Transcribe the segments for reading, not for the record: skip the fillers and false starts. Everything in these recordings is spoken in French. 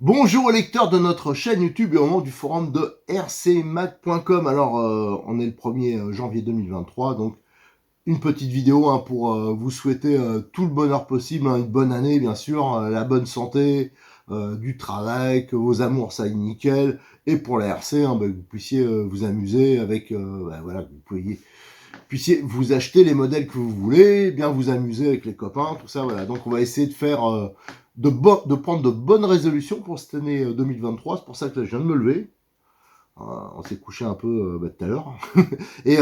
Bonjour aux lecteurs de notre chaîne YouTube et au moment du forum de rcmac.com. Alors, on est le 1er janvier 2023, donc une petite vidéo pour vous souhaiter tout le bonheur possible, une bonne année bien sûr, la bonne santé, du travail, que vos amours ça aille nickel, et pour la RC, que vous puissiez vous amuser avec, voilà, que vous puissiez vous acheter les modèles que vous voulez, bien vous amuser avec les copains, tout ça, voilà. Donc on va essayer de faire, de prendre de bonnes résolutions pour cette année 2023. C'est pour ça que là, je viens de me lever. On s'est couché un peu tout à l'heure. Et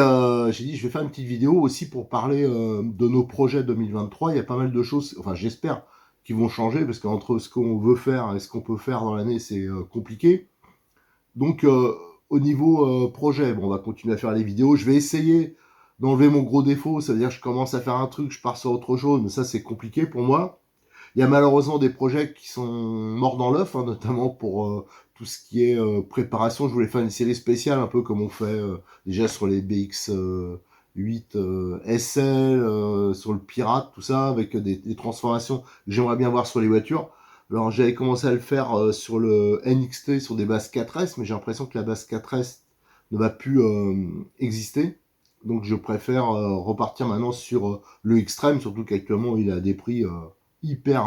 j'ai dit, je vais faire une petite vidéo aussi pour parler de nos projets 2023. Il y a pas mal de choses, enfin j'espère, qui vont changer, parce qu'entre ce qu'on veut faire et ce qu'on peut faire dans l'année, c'est compliqué. Donc, au niveau projet, bon, on va continuer à faire les vidéos. Je vais essayer d'enlever mon gros défaut, ça veut dire que je commence à faire un truc, je pars sur autre chose, mais ça, c'est compliqué pour moi. Il y a malheureusement des projets qui sont morts dans l'œuf, notamment pour tout ce qui est préparation. Je voulais faire une série spéciale, un peu comme on fait déjà sur les BX8 SL, sur le Pirate, tout ça, avec des transformations que j'aimerais bien voir sur les voitures. Alors j'avais commencé à le faire sur le NXT, sur des bases 4S, mais j'ai l'impression que la base 4S ne va plus exister. Donc je préfère repartir maintenant sur le Extreme, surtout qu'actuellement il a des prix hyper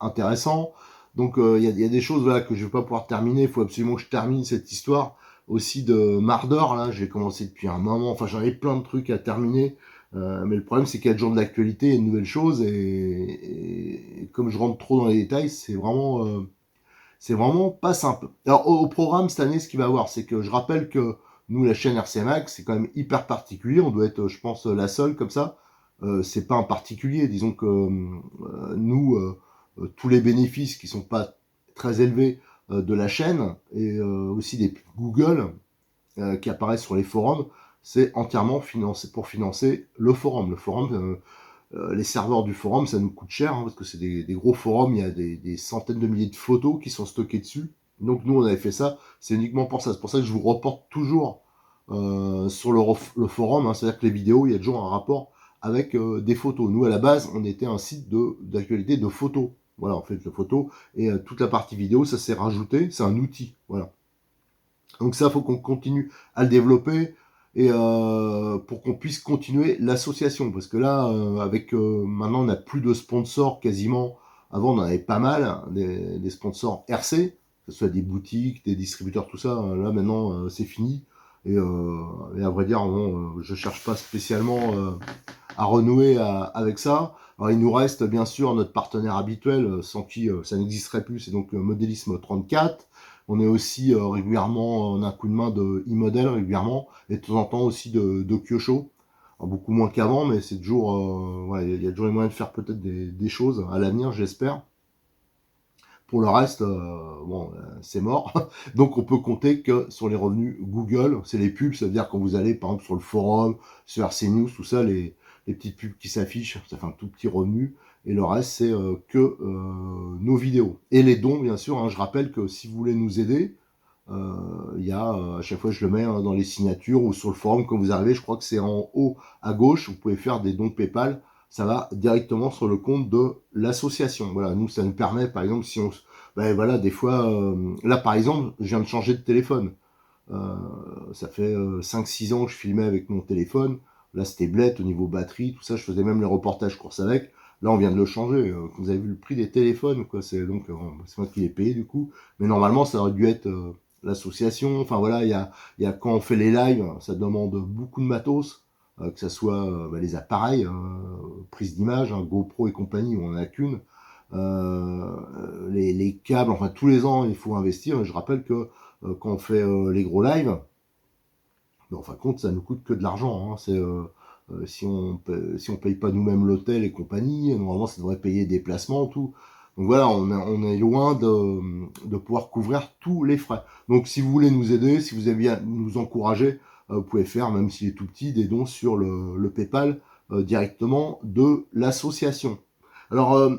intéressants. Donc y a des choses voilà, que je ne vais pas pouvoir terminer. Il faut absolument que je termine cette histoire aussi de Mardor. Là, j'ai commencé depuis un moment. Enfin, j'en avais plein de trucs à terminer. Mais le problème, c'est qu'il y a toujours de l'actualité et de nouvelles choses. Et comme je rentre trop dans les détails, c'est vraiment pas simple. Alors, au programme cette année, ce qu'il va y avoir, c'est que je rappelle que nous, la chaîne RC Max, c'est quand même hyper particulier. On doit être, je pense, la seule comme ça. C'est pas un particulier. Disons que nous, tous les bénéfices qui sont pas très élevés de la chaîne et aussi des pubs Google qui apparaissent sur les forums, c'est entièrement financé pour financer le forum. Le forum, les serveurs du forum, ça nous coûte cher, parce que c'est des gros forums, il y a des centaines de milliers de photos qui sont stockées dessus. Donc nous, on avait fait ça, c'est uniquement pour ça. C'est pour ça que je vous reporte toujours sur le forum, c'est-à-dire que les vidéos, il y a toujours un rapport avec des photos. Nous, à la base, on était un site d'actualité de photos. Voilà, en fait, de photos. Et toute la partie vidéo, ça s'est rajouté, c'est un outil. Voilà. Donc ça, il faut qu'on continue à le développer et pour qu'on puisse continuer l'association. Parce que là, avec maintenant, on n'a plus de sponsors quasiment. Avant, on en avait pas mal, des sponsors RC, que ce soit des boutiques, des distributeurs, tout ça. Là, maintenant, c'est fini. Et à vrai dire, non, je cherche pas spécialement à renouer avec ça. Alors, il nous reste bien sûr notre partenaire habituel, sans qui ça n'existerait plus, c'est donc Modélisme 34. On est aussi régulièrement, on a un coup de main de e-model régulièrement, et de temps en temps aussi de Kyosho. Alors, beaucoup moins qu'avant, mais c'est toujours, ouais, il y a toujours les moyens de faire peut-être des choses à l'avenir, j'espère. Pour le reste, bon, c'est mort. Donc on peut compter que sur les revenus Google, c'est les pubs, ça veut dire quand vous allez par exemple sur le forum, sur RC News, tout ça, les petites pubs qui s'affichent, ça fait un tout petit revenu. Et le reste, c'est que nos vidéos. Et les dons, bien sûr, je rappelle que si vous voulez nous aider, il y a, à chaque fois je le mets dans les signatures ou sur le forum quand vous arrivez, je crois que c'est en haut à gauche, vous pouvez faire des dons PayPal, ça va directement sur le compte de l'association. Voilà, nous ça nous permet par exemple si on, ben voilà, des fois, là par exemple, je viens de changer de téléphone. Euh, Ça fait 5-6 ans que je filmais avec mon téléphone. Là c'était blette au niveau batterie, tout ça, je faisais même les reportages courses avec. Là on vient de le changer. Vous avez vu le prix des téléphones, quoi. C'est donc c'est moi qui l'ai payé du coup. Mais normalement ça aurait dû être l'association. Enfin voilà, il y a quand on fait les lives, ça demande beaucoup de matos, que ce soit les appareils, prise d'image, GoPro et compagnie, où on n'en a qu'une. Les câbles, enfin tous les ans il faut investir. Et je rappelle que quand on fait les gros lives, mais en fin de compte ça nous coûte que de l'argent. C'est si on paye pas nous-mêmes l'hôtel et compagnie, normalement ça devrait payer des déplacements, tout. Donc voilà, on est loin de pouvoir couvrir tous les frais. Donc si vous voulez nous aider, si vous aimez bien nous encourager, vous pouvez faire, même s'il est tout petit, des dons sur le PayPal directement de l'association. Alors,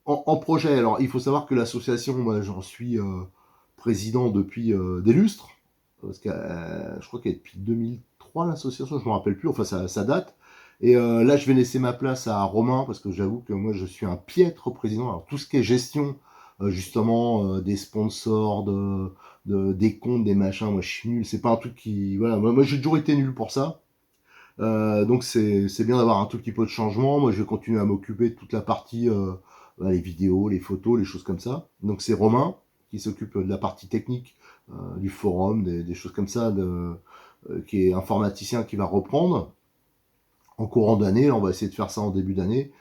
en projet, alors il faut savoir que l'association, moi j'en suis président depuis des lustres, parce que je crois qu'elle est depuis 2003 l'association, je ne me rappelle plus, enfin ça date. Et là, je vais laisser ma place à Romain, parce que j'avoue que moi, je suis un piètre président. Alors, tout ce qui est gestion, justement des sponsors, des comptes, des machins. Moi, je suis nul. C'est pas un truc qui... Voilà, moi j'ai toujours été nul pour ça. Donc c'est bien d'avoir un tout petit peu de changement. Moi, je vais continuer à m'occuper de toute la partie, les vidéos, les photos, les choses comme ça. Donc c'est Romain qui s'occupe de la partie technique du forum, des choses comme ça, qui est informaticien qui va reprendre en courant d'année. On va essayer de faire ça en début d'année.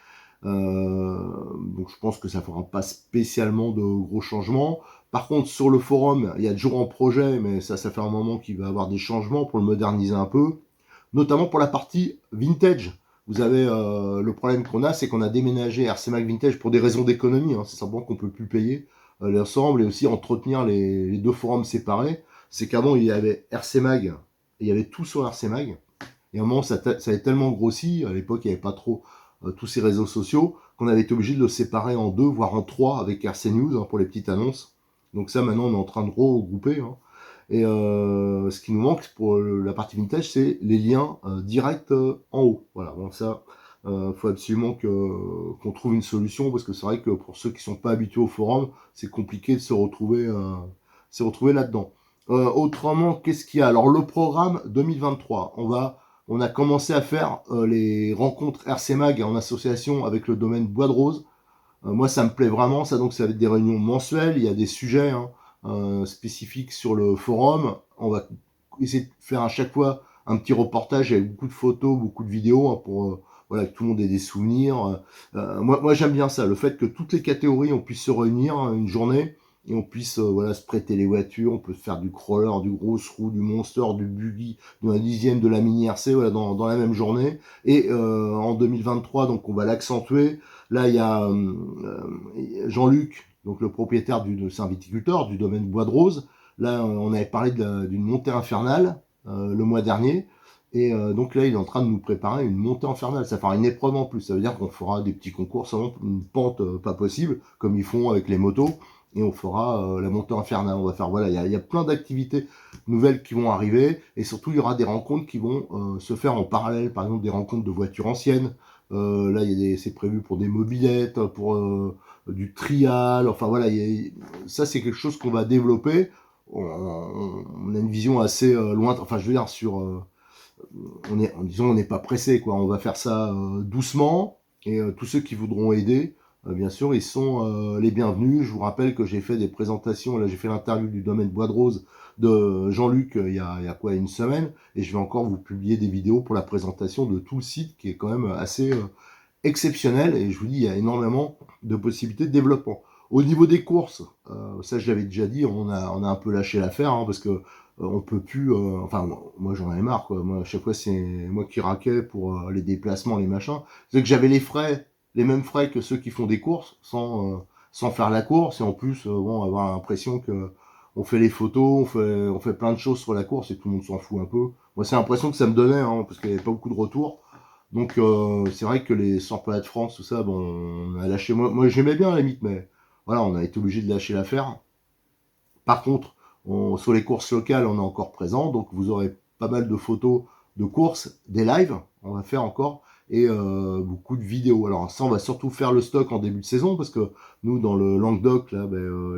Donc je pense que ça fera pas spécialement de gros changements. Par contre, sur le forum, il y a toujours un projet, mais ça fait un moment qu'il va y avoir des changements pour le moderniser un peu, notamment pour la partie vintage. Vous avez le problème qu'on a, c'est qu'on a déménagé RC Mag Vintage pour des raisons d'économie. Hein. C'est simplement qu'on peut plus payer l'ensemble et aussi entretenir les deux forums séparés. C'est qu'avant, il y avait RC Mag, et il y avait tout sur RC Mag. Et à un moment, ça avait tellement grossi, à l'époque, il n'y avait pas trop tous ces réseaux sociaux, qu'on avait été obligé de le séparer en deux, voire en trois, avec RC News, hein, pour les petites annonces. Donc ça, maintenant, on est en train de regrouper. Hein. Et ce qui nous manque pour la partie vintage, c'est les liens directs en haut. Voilà, bon, ça, faut absolument qu'on trouve une solution, parce que c'est vrai que pour ceux qui sont pas habitués au forum, c'est compliqué de se retrouver là-dedans. Autrement, qu'est-ce qu'il y a? Alors, le programme 2023, on a commencé à faire les rencontres RC Mag en association avec le domaine Bois de Rose. Moi, ça me plaît vraiment, ça. Donc, ça va être des réunions mensuelles. Il y a des sujets spécifiques sur le forum. On va essayer de faire à chaque fois un petit reportage avec beaucoup de photos, beaucoup de vidéos pour voilà, que tout le monde ait des souvenirs. Moi j'aime bien ça, le fait que toutes les catégories, on puisse se réunir une journée et on puisse voilà, se prêter les voitures, on peut faire du crawler, du grosse roue, du monster, du buggy, de la dixième, de la mini RC voilà, dans la même journée. Et en 2023, donc on va l'accentuer. Là, il y a Jean-Luc, donc le propriétaire c'est un viticulteur du domaine Bois de Rose. Là, on avait parlé d'une montée infernale le mois dernier. Et donc là, il est en train de nous préparer une montée infernale. Ça fera une épreuve en plus. Ça veut dire qu'on fera des petits concours, sans une pente pas possible, comme ils font avec les motos. Et on fera la montée infernale. On va faire, voilà, il y a plein d'activités nouvelles qui vont arriver. Et surtout, il y aura des rencontres qui vont se faire en parallèle. Par exemple, des rencontres de voitures anciennes. Là, c'est prévu pour des mobylettes, pour du trial. Enfin, voilà, ça, c'est quelque chose qu'on va développer. On a une vision assez lointaine. Enfin, je veux dire, disons, on n'est pas pressé, quoi. On va faire ça doucement. Et tous ceux qui voudront aider, bien sûr, ils sont les bienvenus. Je vous rappelle que j'ai fait des présentations. Là, j'ai fait l'interview du domaine Bois de Rose de Jean-Luc il y a quoi, une semaine. Et je vais encore vous publier des vidéos pour la présentation de tout le site qui est quand même assez exceptionnel. Et je vous dis, il y a énormément de possibilités de développement. Au niveau des courses, ça je l'avais déjà dit, on a un peu lâché l'affaire hein, parce que on peut plus. Enfin, moi j'en avais marre quoi. Moi à chaque fois c'est moi qui raquais pour les déplacements, les machins. C'est que j'avais les mêmes frais que ceux qui font des courses sans faire la course et en plus bon avoir l'impression que on fait les photos, on fait plein de choses sur la course et tout le monde s'en fout un peu. Moi c'est l'impression que ça me donnait hein, parce qu'il n'y avait pas beaucoup de retours. Donc c'est vrai que les 100 de France, tout ça, bon, on a lâché. Moi j'aimais bien à la limite, mais voilà, on a été obligé de lâcher l'affaire. Par contre, sur les courses locales, on est encore présent, donc vous aurez pas mal de photos de courses, des lives, on va faire encore, et beaucoup de vidéos. Alors ça, on va surtout faire le stock en début de saison, parce que nous, dans le Languedoc, là,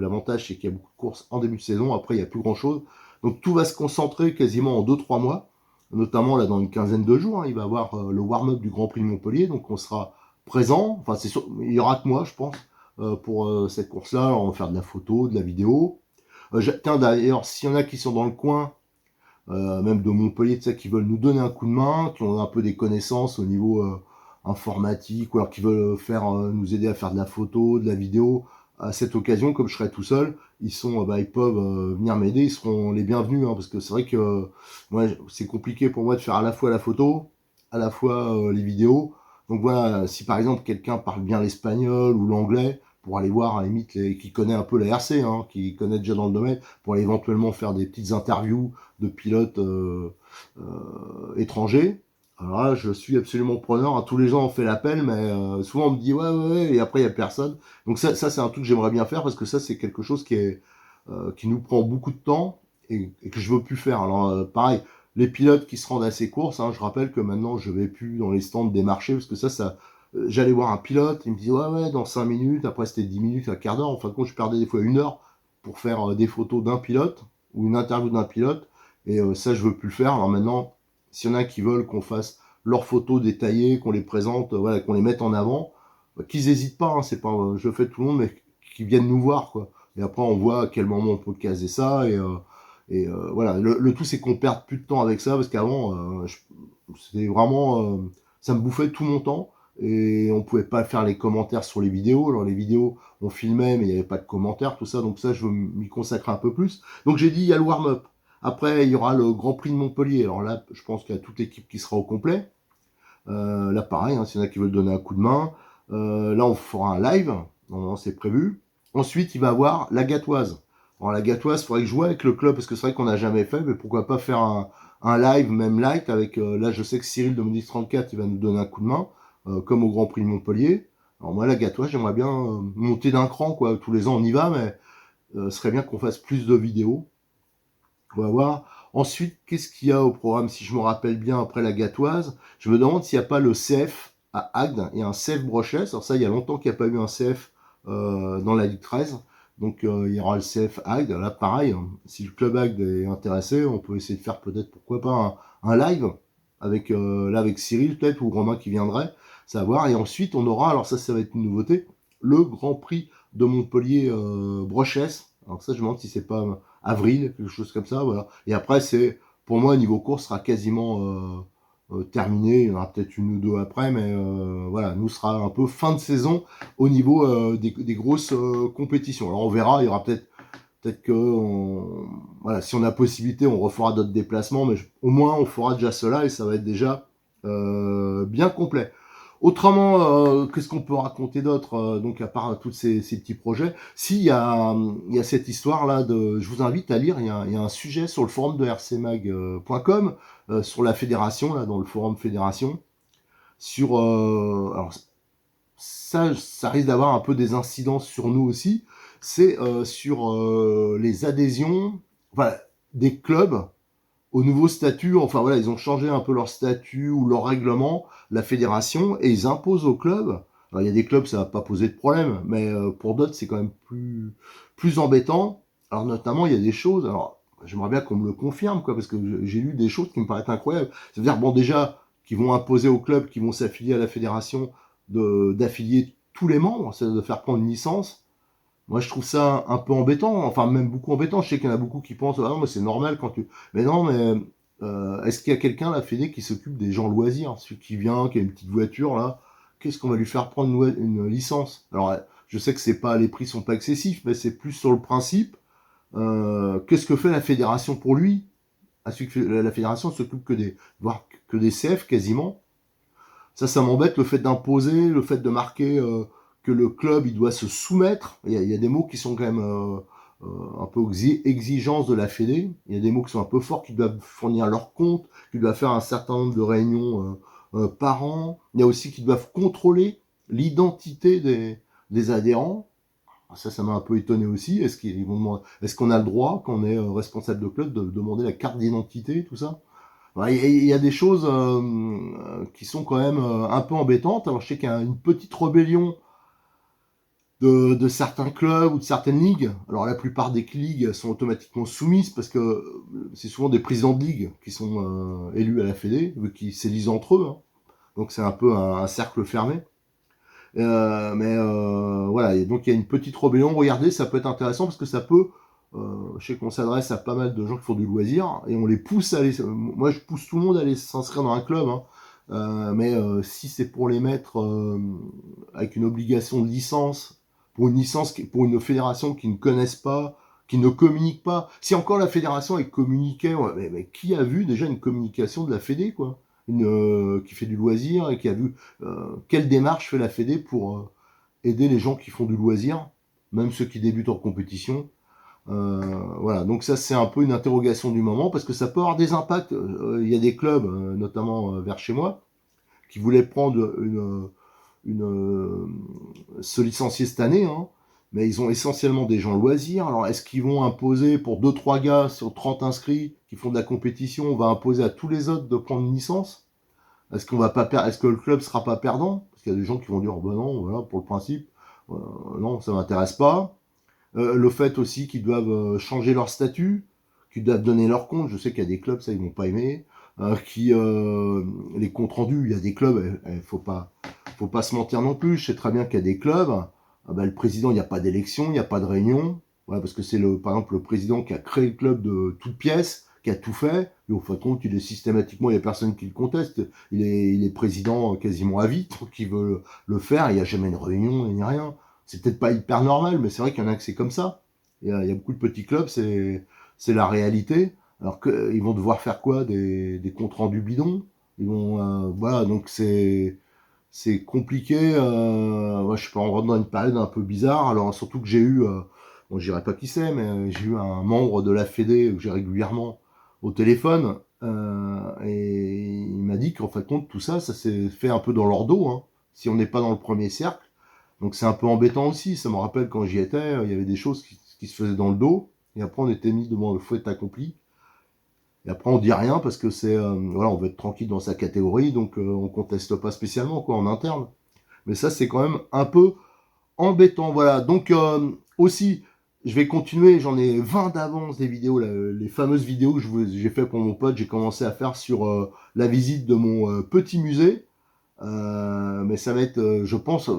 l'avantage, c'est qu'il y a beaucoup de courses en début de saison, après, il n'y a plus grand-chose. Donc tout va se concentrer quasiment en 2-3 mois, notamment là dans une quinzaine de jours. Hein, il va y avoir le warm-up du Grand Prix de Montpellier, donc on sera présent, enfin c'est sûr, il y aura que moi, je pense, pour cette course-là. On va faire de la photo, de la vidéo. Tiens, d'ailleurs, s'il y en a qui sont dans le coin, même de Montpellier, qui veulent nous donner un coup de main, qui ont un peu des connaissances au niveau informatique, ou alors qui veulent nous aider à faire de la photo, de la vidéo, à cette occasion, comme je serai tout seul, ils peuvent venir m'aider, ils seront les bienvenus, hein, parce que c'est vrai que moi, c'est compliqué pour moi de faire à la fois la photo, à la fois les vidéos. Donc voilà, si par exemple quelqu'un parle bien l'espagnol ou l'anglais, pour aller voir à la limite qui connaît un peu la RC, hein, qui connaît déjà dans le domaine, pour aller éventuellement faire des petites interviews de pilotes étrangers. Alors là, je suis absolument preneur. Hein. Tous les gens ont fait l'appel, mais souvent on me dit ouais, ouais, ouais, et après il n'y a personne. Donc ça c'est un truc que j'aimerais bien faire parce que ça c'est quelque chose qui nous prend beaucoup de temps et que je veux plus faire. Alors pareil, les pilotes qui se rendent à ces courses, hein, je rappelle que maintenant je vais plus dans les stands des marchés parce que ça j'allais voir un pilote, il me disait ouais, dans 5 minutes, après c'était 10 minutes, un quart d'heure, en fin de compte, je perdais des fois 1 heure pour faire des photos d'un pilote, ou une interview d'un pilote, et ça, je veux plus le faire. Alors maintenant, s'il y en a qui veulent qu'on fasse leurs photos détaillées, qu'on les présente, voilà, qu'on les mette en avant, qu'ils hésitent pas, hein, c'est pas, je fais tout le monde, mais qu'ils viennent nous voir, quoi. Et après, on voit à quel moment on peut caser ça, voilà. Le tout, c'est qu'on perde plus de temps avec ça, parce qu'avant, c'était vraiment, ça me bouffait tout mon temps, et on pouvait pas faire les commentaires sur les vidéos. Alors les vidéos, on filmait, mais il n'y avait pas de commentaires, tout ça, donc ça, je veux m'y consacrer un peu plus. Donc j'ai dit, il y a le warm-up. Après, il y aura le Grand Prix de Montpellier. Alors là, je pense qu'il y a toute l'équipe qui sera au complet. Là, pareil, hein, s'il y en a qui veulent donner un coup de main. Là, on fera un live. Normalement, c'est prévu. Ensuite, il va y avoir la Gatoise. Alors, la Gatoise, il faudrait que je joue avec le club, parce que c'est vrai qu'on n'a jamais fait, mais pourquoi pas faire un live, même light, avec, là, je sais que Cyril de Modis 34, il va nous donner un coup de main, comme au Grand Prix de Montpellier. Alors, moi, la Gatoise, j'aimerais bien monter d'un cran, quoi. Tous les ans, on y va, mais ce serait bien qu'on fasse plus de vidéos. On va voir. Ensuite, qu'est-ce qu'il y a au programme? Si je me rappelle bien, après la Gatoise, je me demande s'il n'y a pas le CF à Agde et un CF Brochesse. Alors ça, il y a longtemps qu'il n'y a pas eu un CF dans la Ligue 13. Donc il y aura le CF Agde. Là, pareil, hein, si le club Agde est intéressé, on peut essayer de faire peut-être, pourquoi pas, un live avec, là, avec Cyril peut-être, ou Romain qui viendrait, savoir. Et ensuite, on aura, alors ça va être une nouveauté, le Grand Prix de Montpellier Brochesse. Alors ça, je me demande si c'est pas avril, quelque chose comme ça, voilà. Et après, c'est, pour moi, niveau course, sera quasiment terminé. Il y en aura peut-être une ou deux après, mais voilà, nous sera un peu fin de saison au niveau des grosses compétitions. Alors on verra, il y aura peut-être que, voilà, si on a possibilité, on refera d'autres déplacements, mais au moins on fera déjà cela et ça va être déjà bien complet. Autrement, qu'est-ce qu'on peut raconter d'autre, donc à part tous ces petits projets? Si, il y a cette histoire-là de... Je vous invite à lire, il y a un sujet sur le forum de rcmag.com, sur la fédération, là, dans le forum fédération, sur... alors, ça risque d'avoir un peu des incidences sur nous aussi, c'est sur les adhésions, voilà, des clubs au nouveau statut. Enfin voilà, ils ont changé un peu leur statut ou leur règlement, la fédération, et ils imposent aux clubs. Alors, il y a des clubs, ça va pas poser de problème, mais pour d'autres, c'est quand même plus embêtant. Alors notamment, il y a des choses, alors j'aimerais bien qu'on me le confirme, quoi, parce que j'ai lu des choses qui me paraissent incroyables. C'est-à-dire, bon, déjà, qu'ils vont imposer aux clubs qui vont s'affilier à la fédération d'affilier tous les membres, c'est de faire prendre une licence. Moi, je trouve ça un peu embêtant, enfin même beaucoup embêtant. Je sais qu'il y en a beaucoup qui pensent, ah non, mais c'est normal quand tu... Mais non, mais est-ce qu'il y a quelqu'un, la Fédé, qui s'occupe des gens loisirs? Celui qui vient, qui a une petite voiture, là, qu'est-ce qu'on va lui faire prendre une licence? Alors, je sais que c'est pas, les prix sont pas excessifs, mais c'est plus sur le principe. Qu'est-ce que fait la fédération pour lui? La fédération s'occupe voire que des CF quasiment. Ça m'embête, le fait d'imposer, le fait de marquer que le club, il doit se soumettre. Il y a des mots qui sont quand même un peu exigences de la Fédé. Il y a des mots qui sont un peu forts, qui doivent fournir leur compte, qui doivent faire un certain nombre de réunions par an. Il y a aussi qui doivent contrôler l'identité des adhérents. Ça m'a un peu étonné aussi. Est-ce qu'on a le droit, quand on est responsable de club, de demander la carte d'identité, tout ça? Il y a des choses qui sont quand même un peu embêtantes. Alors je sais qu'il y a une petite rébellion de certains clubs ou de certaines ligues. Alors la plupart des ligues sont automatiquement soumises parce que c'est souvent des présidents de ligue qui sont élus à la Fédé, qui s'élisent entre eux, hein. Donc c'est un peu un cercle fermé. Voilà, et donc il y a une petite rébellion. Regardez, ça peut être intéressant parce que ça peut... je sais qu'on s'adresse à pas mal de gens qui font du loisir et on les pousse à aller... Moi, je pousse tout le monde à aller s'inscrire dans un club, hein. Si c'est pour les mettre avec une obligation de licence, pour une fédération qui ne connaissent pas, qui ne communique pas. Si encore la fédération elle communiquait, ouais, mais qui a vu déjà une communication de la Fédé, quoi, qui fait du loisir et qui a vu quelle démarche fait la Fédé pour aider les gens qui font du loisir, même ceux qui débutent en compétition. Voilà, donc ça c'est un peu une interrogation du moment parce que ça peut avoir des impacts. Il y a des clubs, notamment vers chez moi, qui voulaient prendre se licencier cette année, hein, mais ils ont essentiellement des gens loisirs. Alors est-ce qu'ils vont imposer pour 2-3 gars sur 30 inscrits qui font de la compétition, on va imposer à tous les autres de prendre une licence? Est-ce que le club sera pas perdant? parce qu'il y a des gens qui vont dire, ben non, voilà, pour le principe, non, ça m'intéresse pas. Le fait aussi qu'ils doivent changer leur statut, qu'ils doivent donner leur compte. Je sais qu'il y a des clubs, ça, ils vont pas aimer. Les comptes rendus, il y a des clubs, faut pas se mentir non plus. Je sais très bien qu'il y a des clubs, le président, il n'y a pas d'élection, il n'y a pas de réunion. Voilà, parce que c'est par exemple le président qui a créé le club de toutes pièces, qui a tout fait. Et au fin de compte, il est systématiquement, il n'y a personne qui le conteste. Il est président quasiment à vie, donc il veut le faire. Il n'y a jamais de réunion, il n'y a rien. C'est peut-être pas hyper normal, mais c'est vrai qu'il y en a que c'est comme ça. Il y a beaucoup de petits clubs, c'est la réalité. Alors qu'ils vont devoir faire quoi, des comptes rendus bidons. Ils vont, voilà, donc c'est compliqué. Je sais pas, on rentre dans une période un peu bizarre. Alors surtout que j'ai eu, bon, je dirais pas qui c'est, mais j'ai eu un membre de la Fédé que j'ai régulièrement au téléphone, et il m'a dit qu'en fait compte tout ça, ça s'est fait un peu dans leur dos, hein, si on n'est pas dans le premier cercle. Donc c'est un peu embêtant aussi. Ça me rappelle quand j'y étais, il y avait des choses qui se faisaient dans le dos, et après on était mis devant le fait accompli. Et après, on dit rien parce que voilà, on veut être tranquille dans sa catégorie, donc on conteste pas spécialement, quoi, en interne. Mais ça, c'est quand même un peu embêtant, voilà. Donc, aussi, je vais continuer, j'en ai 20 d'avance des vidéos, là, les fameuses vidéos que j'ai fait pour mon pote, j'ai commencé à faire sur la visite de mon petit musée. Mais ça va être, je pense,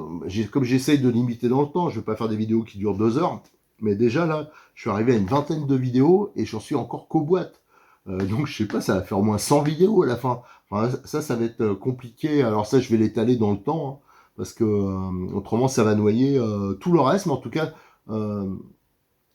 comme j'essaye de limiter dans le temps, je vais pas faire des vidéos qui durent 2 heures, mais déjà là, je suis arrivé à une vingtaine de vidéos et j'en suis encore qu'aux boîtes. Donc je sais pas, ça va faire au moins 100 vidéos à la fin. Enfin, ça va être compliqué. Alors ça, je vais l'étaler dans le temps, hein, parce que autrement, ça va noyer tout le reste. Mais en tout cas, euh,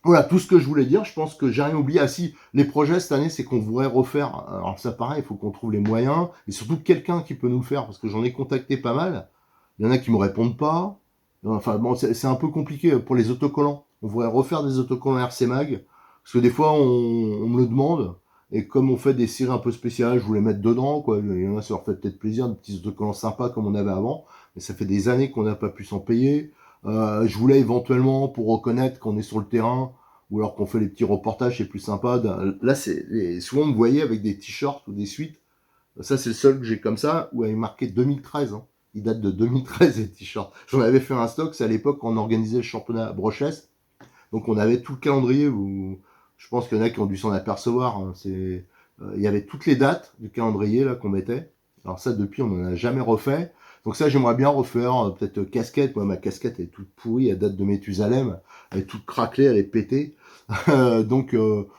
voilà, tout ce que je voulais dire. Je pense que j'ai rien oublié. Ah si, les projets cette année, c'est qu'on voudrait refaire. Alors ça, pareil, il faut qu'on trouve les moyens et surtout quelqu'un qui peut nous le faire, parce que j'en ai contacté pas mal. Il y en a qui me répondent pas. Enfin bon, c'est un peu compliqué pour les autocollants. On voudrait refaire des autocollants RC Mag, parce que des fois on me le demande. Et comme on fait des séries un peu spéciales, je voulais mettre dedans, quoi. Il y en a, ça leur fait peut-être plaisir, des petits autocollants sympas comme on avait avant. Mais ça fait des années qu'on n'a pas pu s'en payer. Je voulais éventuellement, pour reconnaître qu'on est sur le terrain, ou alors qu'on fait les petits reportages, c'est plus sympa. Là, souvent, on me voyait avec des t-shirts ou des suites. Ça, c'est le seul que j'ai comme ça, où il est marqué 2013. Hein. Il date de 2013, les t-shirts. J'en avais fait un stock, c'est à l'époque quand on organisait le championnat à Brochesse. Donc, on avait tout le calendrier, où je pense qu'il y en a qui ont dû s'en apercevoir. Hein. Il y avait toutes les dates du calendrier là qu'on mettait. Alors ça, depuis, on n'en a jamais refait. Donc ça, j'aimerais bien refaire, peut-être casquette. Moi, ma casquette elle est toute pourrie, elle date de Méthusalem. Elle est toute craquelée, elle est pétée. Donc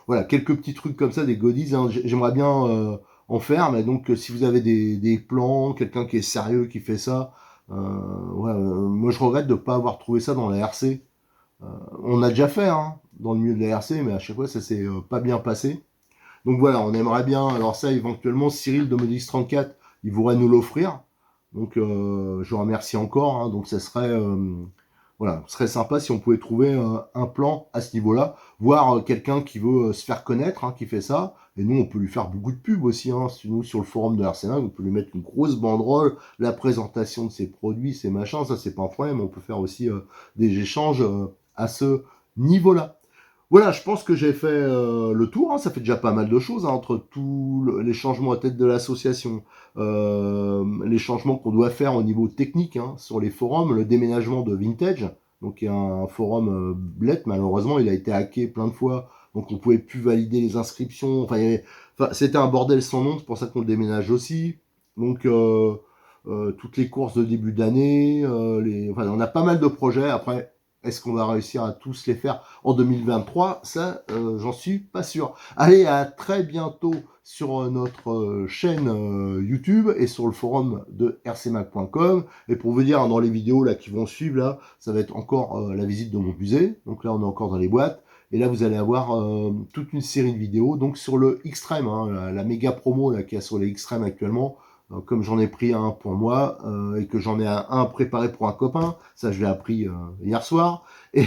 voilà, quelques petits trucs comme ça, des goodies. Hein. J'aimerais bien en faire, mais donc si vous avez des plans, quelqu'un qui est sérieux qui fait ça, voilà, moi je regrette de ne pas avoir trouvé ça dans la RC. On a déjà fait hein, dans le milieu de la RC, mais à chaque fois ça s'est pas bien passé. Donc voilà, on aimerait bien, alors ça éventuellement, Cyril de Modix 34, il voudrait nous l'offrir. Donc je vous remercie encore, hein. Donc ça serait, voilà, ce serait sympa si on pouvait trouver un plan à ce niveau-là, voir quelqu'un qui veut se faire connaître, hein, qui fait ça. Et nous, on peut lui faire beaucoup de pubs aussi. Hein. Nous, sur le forum de RC9, on peut lui mettre une grosse banderole, la présentation de ses produits, ses machins, ça c'est pas un problème. On peut faire aussi des échanges à ce niveau-là. Voilà, je pense que j'ai fait le tour. Hein. Ça fait déjà pas mal de choses hein, entre tous les changements à tête de l'association, les changements qu'on doit faire au niveau technique hein, sur les forums, le déménagement de Vintage. Donc il y a un forum Bled, malheureusement, il a été hacké plein de fois, donc on pouvait plus valider les inscriptions. Enfin, c'était un bordel sans nom, c'est pour ça qu'on le déménage aussi. Donc toutes les courses de début d'année, enfin, on a pas mal de projets. Après, est-ce qu'on va réussir à tous les faire en 2023? Ça, j'en suis pas sûr. Allez, à très bientôt sur notre chaîne YouTube et sur le forum de rcmac.com. Et pour vous dire, hein, dans les vidéos là qui vont suivre, là, ça va être encore la visite de mon musée. Donc là, on est encore dans les boîtes. Et là, vous allez avoir toute une série de vidéos donc sur le Xtreme, hein, la méga promo là qu'il y a sur les Xtreme actuellement. Comme j'en ai pris un pour moi et que j'en ai un préparé pour un copain, ça je l'ai appris hier soir, et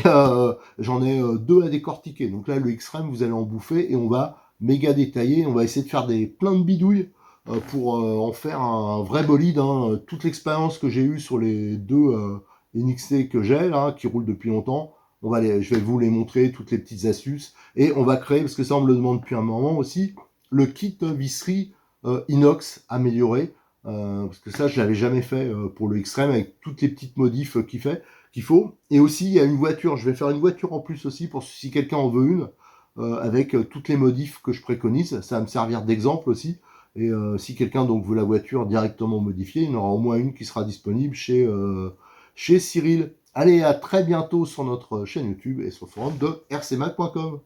j'en ai deux à décortiquer. Donc là, le Xtreme, vous allez en bouffer et on va méga détailler, on va essayer de faire plein de bidouilles pour en faire un vrai bolide. Hein. Toute l'expérience que j'ai eue sur les deux NXT que j'ai, là, qui roulent depuis longtemps, je vais vous les montrer, toutes les petites astuces, et on va créer, parce que ça on me le demande depuis un moment aussi, le kit visserie inox amélioré. parce que ça, je l'avais jamais fait pour le X-Treme avec toutes les petites modifs qu'il faut. Et aussi, il y a une voiture. Je vais faire une voiture en plus aussi pour si quelqu'un en veut une, avec toutes les modifs que je préconise. Ça va me servir d'exemple aussi. Et si quelqu'un donc veut la voiture directement modifiée, il y en aura au moins une qui sera disponible chez Cyril. Allez, à très bientôt sur notre chaîne YouTube et sur le forum de rcmac.com.